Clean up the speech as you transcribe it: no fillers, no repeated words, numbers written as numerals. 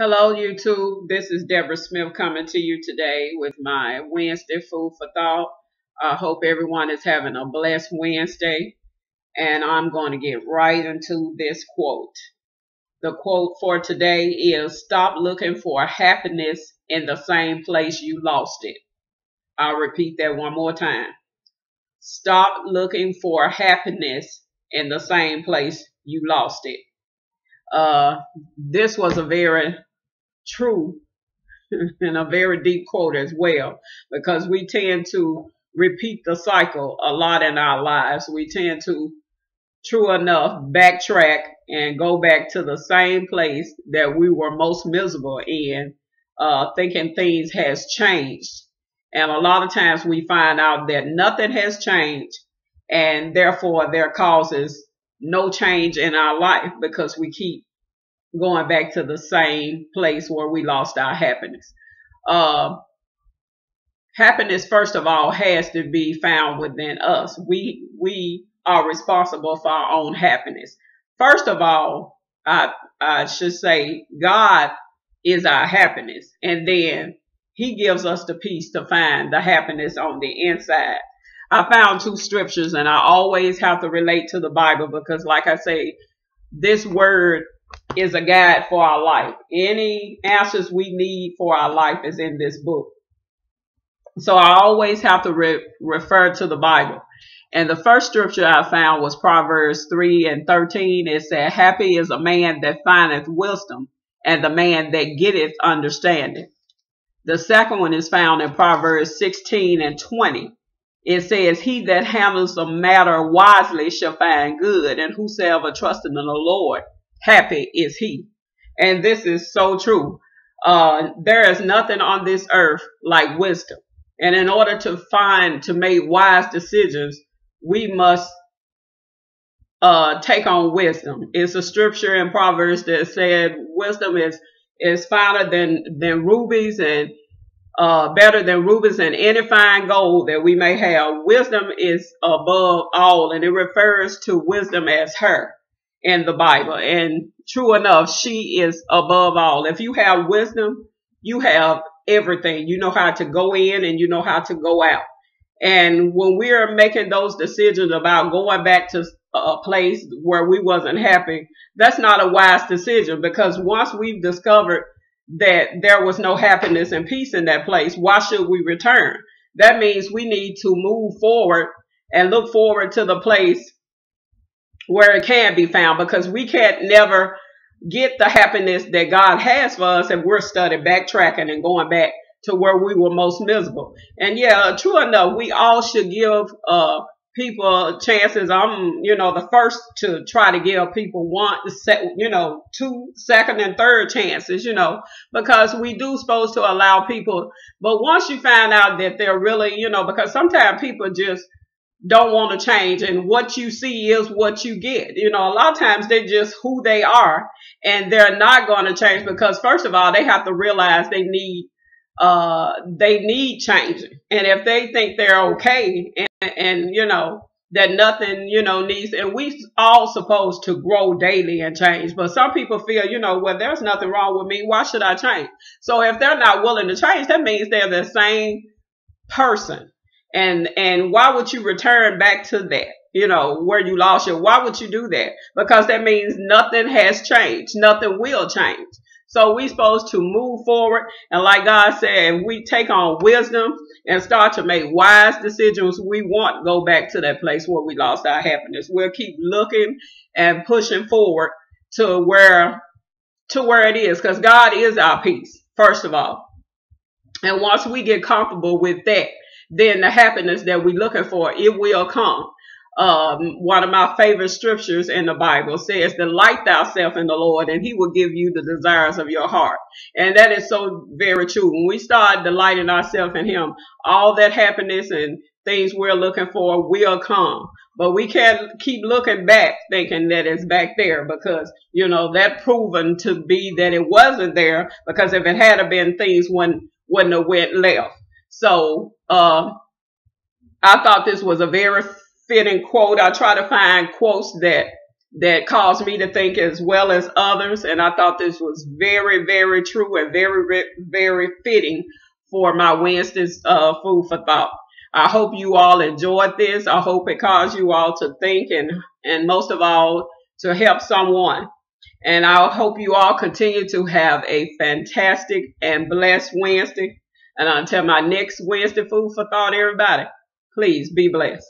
Hello, YouTube. This is Debra Smith coming to you today with my Wednesday food for thought. I hope everyone is having a blessed Wednesday, and I'm going to get right into this quote. The quote for today is, "Stop looking for happiness in the same place you lost it." I'll repeat that one more time. Stop looking for happiness in the same place you lost it. This was a very true and a very deep quote as well, because we tend to repeat the cycle a lot in our lives. We tend to, true enough, backtrack and go back to the same place that we were most miserable in, thinking things has changed. And a lot of times we find out that nothing has changed, and therefore there causes no change in our life because we keep going back to the same place where we lost our happiness. Happiness, first of all, has to be found within us. We are responsible for our own happiness. First of all, I should say God is our happiness, and then He gives us the peace to find the happiness on the inside. I found two scriptures, and I always have to relate to the Bible because, like I say, this word is a guide for our life. Any answers we need for our life is in this book. So I always have to refer to the Bible. And the first scripture I found was Proverbs 3:13. It said, "Happy is a man that findeth wisdom, and the man that getteth understanding." The second one is found in Proverbs 16:20. It says, "He that handles a matter wisely shall find good, and whosoever trusteth in the Lord, happy is he." And this is so true. There is nothing on this earth like wisdom. And in order to make wise decisions, we must take on wisdom. It's a scripture in Proverbs that said wisdom is finer than rubies, and better than rubies and any fine gold that we may have. Wisdom is above all, and it refers to wisdom as her in the Bible. And true enough, she is above all. If you have wisdom, you have everything. You know how to go in and you know how to go out. And when we're making those decisions about going back to a place where we wasn't happy, that's not a wise decision, because once we've discovered that there was no happiness and peace in that place, why should we return? That means we need to move forward and look forward to the place where it can be found, because we can't never get the happiness that God has for us if we're studying backtracking and going back to where we were most miserable. And yeah, true enough, we all should give people chances. I'm, the first to try to give people two, second and third chances, because we do supposed to allow people. But once you find out that they're really, because sometimes people just don't want to change, and what you see is what you get. A lot of times they're just who they are, and they're not going to change, because first of all, they have to realize they need changing. And if they think they're okay and that nothing, needs, and we all supposed to grow daily and change. But some people feel, well, there's nothing wrong with me. Why should I change? So if they're not willing to change, that means they're the same person. And why would you return back to that, where you lost your? Why would you do that? Because that means nothing has changed. Nothing will change. So we're supposed to move forward. And like God said, if we take on wisdom and start to make wise decisions, we won't go back to that place where we lost our happiness. We'll keep looking and pushing forward to where it is, because God is our peace, first of all. And once we get comfortable with that, then the happiness that we're looking for, it will come. One of my favorite scriptures in the Bible says, "Delight thyself in the Lord, and He will give you the desires of your heart." And that is so very true. When we start delighting ourselves in Him, all that happiness and things we're looking for will come. But we can't keep looking back thinking that it's back there, because, that proven to be that it wasn't there, because if it had been, things wouldn't have went left. So I thought this was a very fitting quote. I try to find quotes that that caused me to think as well as others. And I thought this was very, very true and very, very fitting for my Wednesday's food for thought. I hope you all enjoyed this. I hope it caused you all to think and most of all to help someone. And I hope you all continue to have a fantastic and blessed Wednesday. And until my next Wednesday food for thought, everybody, please be blessed.